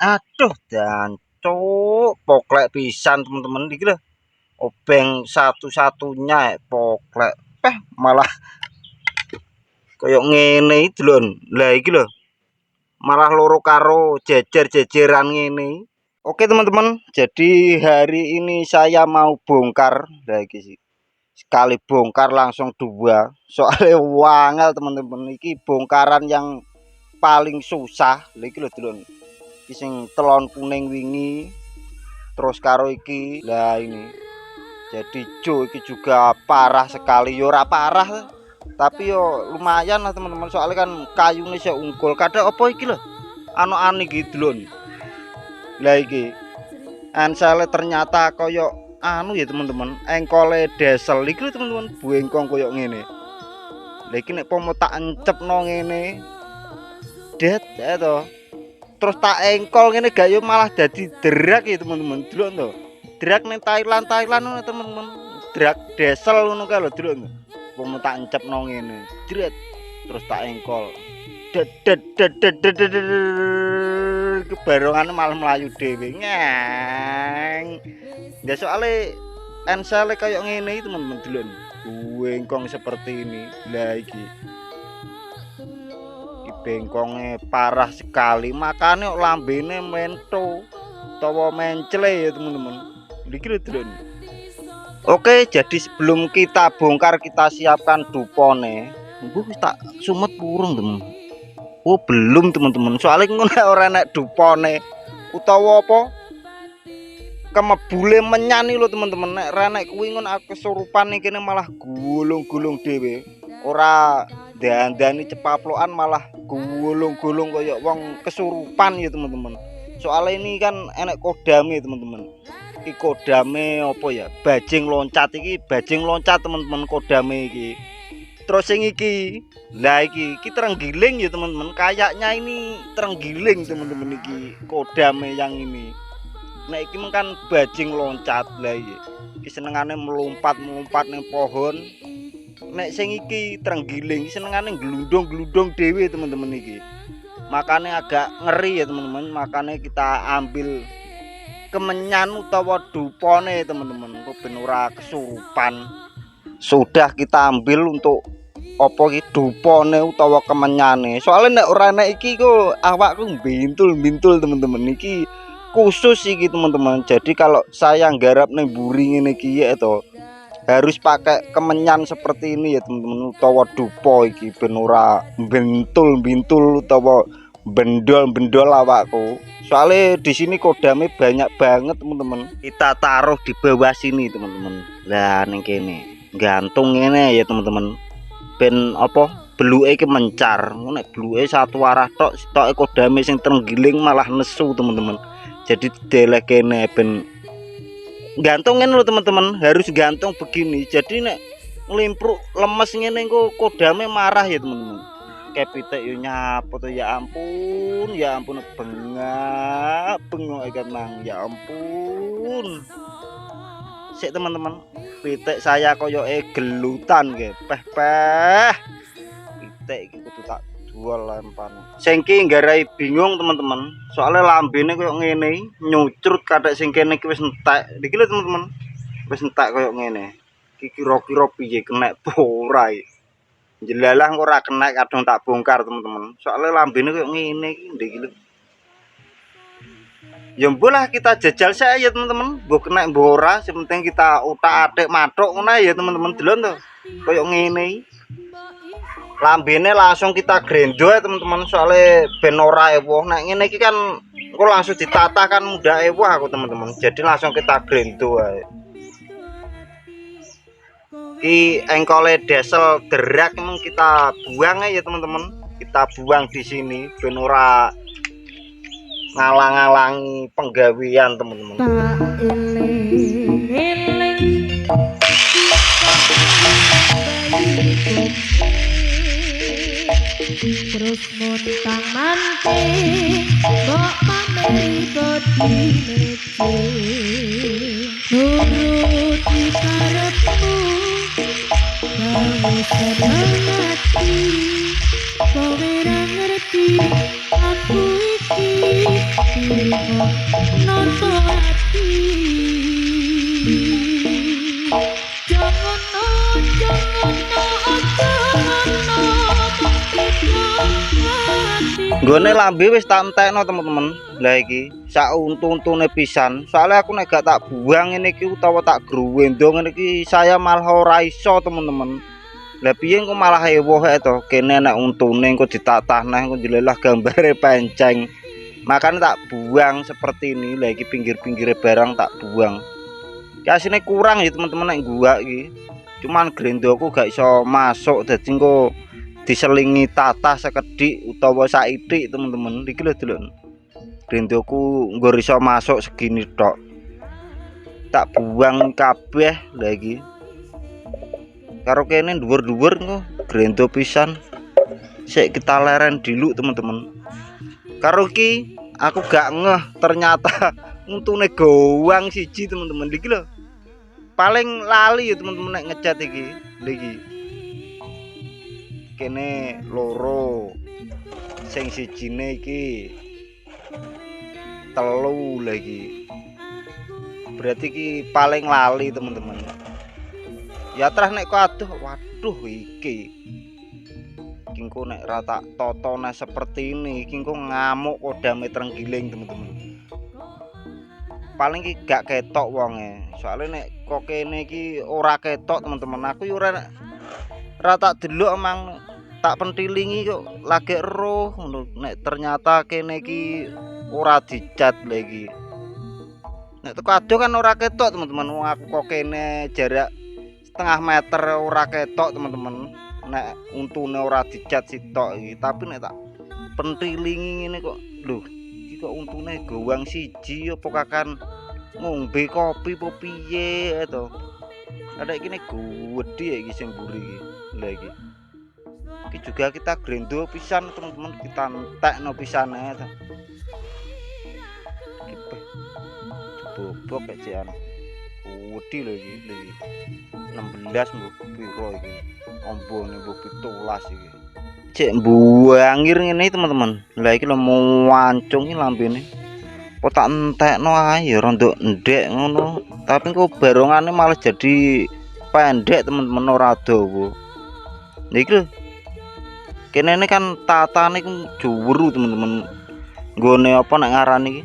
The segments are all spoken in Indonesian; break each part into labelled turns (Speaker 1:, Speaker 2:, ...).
Speaker 1: Aduh, jancuk, poklek pisan teman-teman iki lho. Obeng satu-satunya poklek. Malah koyo ngene iki lho. Lah iki lho. Malah loro karo jejer-jejeran ngene. Oke teman-teman, jadi hari ini saya mau bongkar. Nah iki sih. Sekali bongkar langsung dua. Soalnya wangel teman-teman. Iki bongkaran yang paling susah. Lah iki lho delon. Iki sing telon kuning wingi. Terus karo iki. Lah ini. Jadi jo iki juga parah sekali. Yo ora parah. Tapi yo lumayan lah teman-teman. Soalnya kan kayune sik unggul. Kadang apa iki lho? Ano-ane gitu lho. Lah iki. Ansale ternyata koyo anu ya teman-teman, engkole desel iki lho teman-teman, bengkong koyo ngene. Lah iki nek pomo tak encepno ngene, det ya to. Terus tak engkol ngene gak yo malah dadi derak ya teman-teman. Delok to. Derak ning Thailand ngono teman-teman. Derak desel ngono kae lho delok to. Pomo tak encepno ngene. Dret. Terus tak engkol. Kebarongan malah melayu dhewe ngeng. Ya soalnya ensele kayak ngene itu teman-teman delon. Bengkong seperti ini. Lah iki. Iki bengkongnya parah sekali. Makanya lambene mento utawa mencle ya teman-teman. Iki lho delon. Oke, jadi sebelum kita bongkar kita siapkan dupone. Wis tak sumet burung teman. Oh belum teman-teman, soalnya ngono ora enak dupone utawa apa kemebule menyani lo teman-teman. Nek renek kuwi ngono aku kesurupan iki kene malah gulung-gulung dhewe. Ora dandani cepaplokan malah gulung-gulung kaya wong kesurupan ya teman-teman. Soalnya ini kan enek kodame teman-teman. Iki kodame apa ya? Bajing loncat iki, bajing loncat teman-teman kodame iki. Terus yang iki, lah iki terenggiling ya teman-teman. Kayaknya ini terenggiling teman-teman iki kodame yang ini. Nah iki kan bajing loncat lah iki senengane melompat nang pohon. Nek sing iki terenggiling senengane glundung-glundung dhewe teman-teman iki. Makanya agak ngeri ya teman-teman. Makanya kita ambil kemenyan utawa dupone teman-teman. Kok ben ora kesurupan. Sudah kita ambil untuk apa iki dupone utawa kemenyane. Soalnya nek ora nek iki kok awakku bintul-bintul teman-teman. Iki khusus iki teman-teman. Jadi kalau saya nggarap ning mburi ngene iki ya to harus pakai kemenyan seperti ini ya teman-teman utawa dupo iki ben ora bintul-bintul utawa bendol-bendol awakku. Soalnya di sini kodame banyak banget teman-teman. Kita taruh di bawah sini teman-teman. Lah ning kene. Gantung ngene ya teman-teman. Ben apa beluke iki mencar. Nek beluke satu arah tok, stoke kodame sing terenggiling malah nesu teman-teman. Jadi delek kene ben gantung ngene lho teman-teman, harus gantung begini. Jadi nek nglimpruk lemes ngene engko kodame marah ya teman-teman. Kepitek yo nyapu to ya ampun bengok ikan nang ya ampun. Sik teman-teman, pitik saya koyoke gelutan nggih. Peh. Pitik iki kudu tak jual lempane. Sing ki nggarai bingung teman-teman. Soalnya lambene koyo ngene, nyucrut kathek sing kene iki wis entek. Iki lho teman-teman. Wis entek koyo ngene. Iki kira-kira piye kenek ora iki. Jelalah ora kenek kadung tak bongkar teman-teman. Soalnya lambene koyo ngene iki ndek iki lho. Ya lah kita jajal saya ya teman-teman. Mbok kena mbok ora, sing penting kita utak-atik mathuk ngono ya teman-teman delon to. Kayak ngene. Lambene langsung kita grendo ya teman-teman soalnya ben ora ewoh. Nek ngene iki kan engko langsung ditata kan mudah ewoh aku teman-teman. Jadi langsung kita grendo ae. Ki engkole desel derak emang kita buang ya teman-teman. Kita buang di sini ben ora ngalang-alangi penggawean teman-teman.
Speaker 2: Terus montang manting mbok pameri bodi mece nuruti karepmu gawe seneng ati kowe ora ngerti aku iki dirimu noto hati. Jangan no, jangan no, jangan no, hati.
Speaker 1: Nggone lambe wis tak entekno teman-teman. Lah iki sak untu-untune pisan. Soalnya aku nek gak tak buang ngene iki utawa tak gruwendo ngene iki saya malah ora iso teman-teman. Lah piye engko malah ewoh to. Kene nek untune engko ditatah neh engko jelelah gambare penceng. Makanya tak buang seperti ini. Lah iki pinggir-pinggire barang tak buang. Kasine kurang ya teman-teman nek gua iki. Cuman grendoku gak iso masuk dadi engko diselingi tatah sekedhik utawa saithik teman-teman. Iki lho delok. Grendoku nggo iso masuk segini tok. Tak buang kabeh lha iki. Karo kene dhuwur-dhuwur engko grendo pisan. Sik kita leren dulu teman-teman. Karo iki aku gak ngeh ternyata untune gowang siji teman-teman. Iki lho. Paling lali ya teman-teman nek ngecat iki. Lha iki. Kene loro. Sing sijine iki telu lagi. Berarti ki paling lali teman-teman. Ya terus nek aduh waduh iki. Kingko nek rata totone seperti ini kingko ngamuk kodame trenggiling teman-teman. Paling ki gak ketok wonge. Soalnya nek kok kene iki ora ketok teman-teman. Aku yo ora rata delok emang tak pentilingi kok lagi roh ngono. Nek ternyata kene iki ora dicat lagi. Nek teko ado kan ora ketok teman-teman. Wong aku kok kene jarak setengah meter ora ketok teman-teman. Nek untune ora dicat sitok iki, tapi nek tak pentilingi ngene kok lho, iki kok untune gowang siji apa kakan ngombe kopi apa piye to. Ada iki nek gedhe iki sing mburi iki. Lah iki. Iki juga kita grendo pisan teman-teman, kita entekno pisane to. Bobok kayak cian wedi lho iki 16 mbok piro iki ombone mbok 17 iki cek mbuangir ngene teman-teman. Lah iki lho wancung iki lambene kok tak entekno ae ya rondok ndek ngono, tapi kok barongane malah jadi pendek teman-teman ora dawa. Lah iki lho kene kan tatane ku juru teman-teman. Nggone apa nek ngarani iki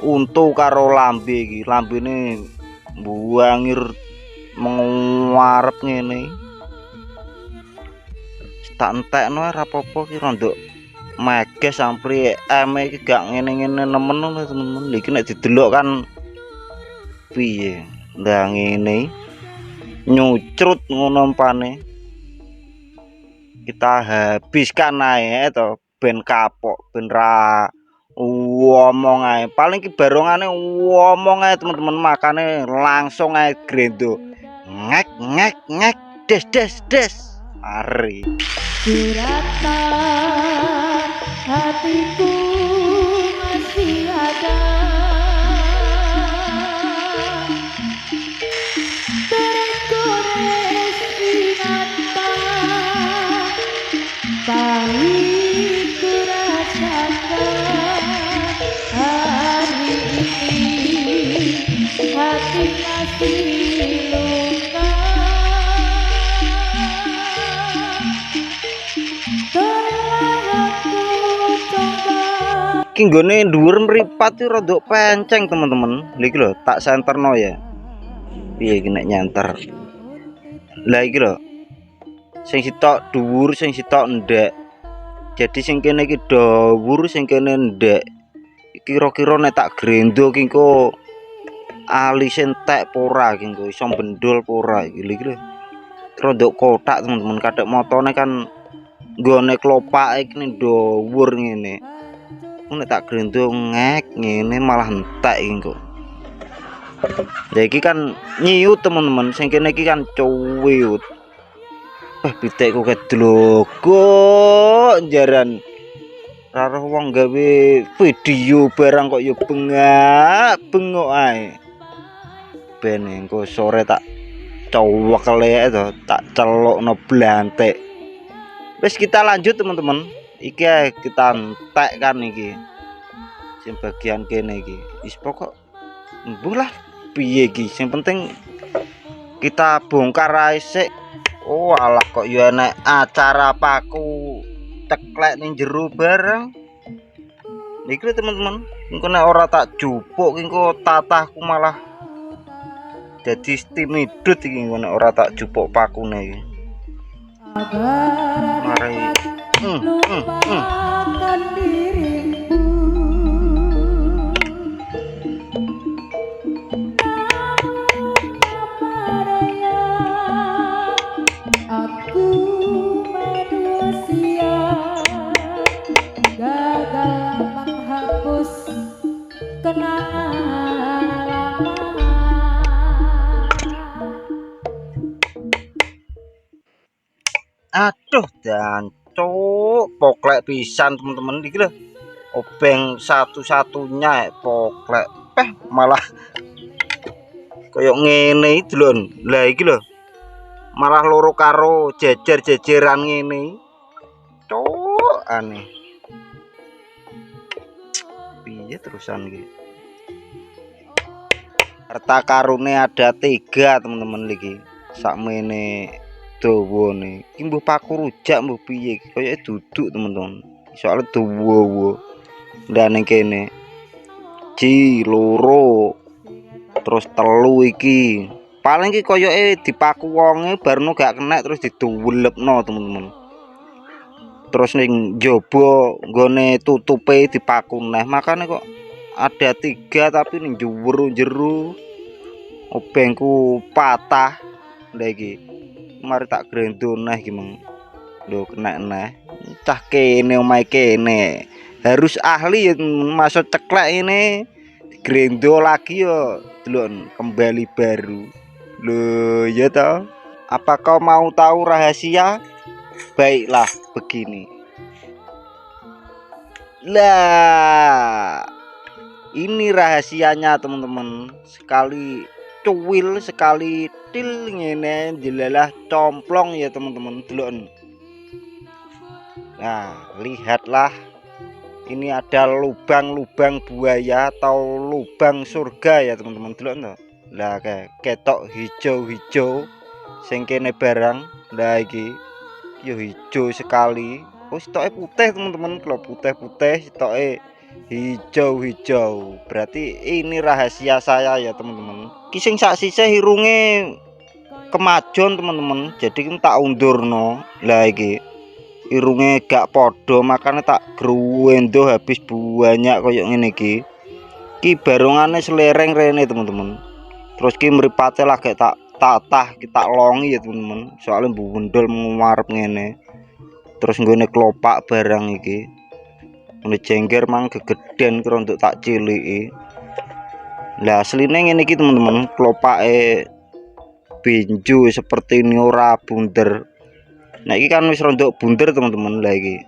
Speaker 1: untu karo lambe iki. Lambene buangir mengarep ngene. Tak entekno ora apa-apa ki rondok meges sampri eme iki gak ngene-ngene nemen lho temen-temen. Iki nek didelok kan piye? Lah ngene nyucrut ngono umpane. Kita habiskan ae to ben kapok, ben ra ngomong ae. Paling ki barongane ngomong ae teman-teman, makane langsung ae grendo. Ngek ngek ngek des des des. Ari.
Speaker 2: Suratan hatiku masih ada, tergores ingatan pahit ku rasakan hari ini. Hati masih luka,
Speaker 1: Iki nggone dhuwur mripat iki rada penceng teman-teman. Lha iki lho tak senterno ya. Piye iki nek nyanter. Lah iki lho. Sing sitok dhuwur, sing sitok ndek. Jadi sing kene iki dhuwur, sing kene ndek. Kira-kira nek tak grendo iki engko alise entek apa ora iki engko iso bendol apa ora iki. Lha iki lho. Rada kotak teman-teman. Kadek motone kan nggone klopake iki dhuwur ngene. Nek tak grendo ngek ngene malah entek iki kok. Lah iki kan nyiut teman-teman, sing kene iki kan cuwiut. Pitekku kedlogo jaran. Karo wong gawe video barang kok ya bengak-bengok ae. Ben engko sore tak cowekle to, tak celokno blantek. Wis kita lanjut teman-teman. Iki kita entek kan iki. sing bagian kene iki wis pokok mbuh lah piye iki sing penting kita bongkar ae sik. Oh alah kok yo enek acara paku ceklek ning jero bareng iki teman-teman. Engko nek ora tak jupuk engko tatahku malah dadi stimidut iki engko nek ora tak jupuk pakune iki. Mari
Speaker 2: lupakan dirimu. Aku manusia gagal menghapus kenangan lama.
Speaker 1: Aduh jancuk poklek pisan teman-teman iki lho. Obeng satu-satunya poklek malah koyok ngene iki lho. Lah iki lho. Malah loro karo jejer-jejeran ngene. Cuk aneh. Piye terusan iki? Harta karune ada 3 teman-teman iki. Sakmene dawane. Iki mbuh paku rujak mbuh piye iki? Koyoke duduk teman-teman. Soale dawa. Lah ning kene. Ji loro. Terus 3 iki. Paling iki koyoke dipaku wonge barno gak kena terus diduwelepno teman-teman. Terus ning njaba nggone tutupe dipaku neh. Makane kok ada 3 tapi ning jero obengku patah. Lah iki mari tak grendo neh iki meng. Lho kena neh. Cah kene omahe kene. Harus ahli ya masuk ceklek ini. Grendo lagi yo delok kembali baru. Loh ya toh. Apa kau mau tahu rahasia? Baiklah begini. Lah ini rahasianya teman-teman. Sekali cuwil sekali til ngene jelalah complong ya teman-teman delok. Nah lihatlah ini ada lubang-lubang buaya atau lubang surga ya teman-teman delok toh. Lah ketok hijau-hijau sing kene barang. Lah iki yo hijau sekali. Oh sitoke putih teman-teman. Kalau putih-putih sitoke hijau-hijau. Berarti ini rahasia saya ya teman-teman. Ki sing sak sisih irunge kemajon teman-teman. Jadi tak undurno. Lah iki irunge gak podo makanya tak gruwendo habis banyak koyo ngene iki. Ki barongane selereng rene teman-teman. Terus ki mripate lagi tak tatah kita longi ya teman-teman. Soalnya bundel ngarep ngene. Terus nggone kelopak barang iki. Ngene jengger mang gegeden karo untuk tak ciliki. Lah asline ngene iki teman-teman, kelopake binju seperti ini ora bunder. Nah iki kan wis rondok bunder teman-teman. Lah iki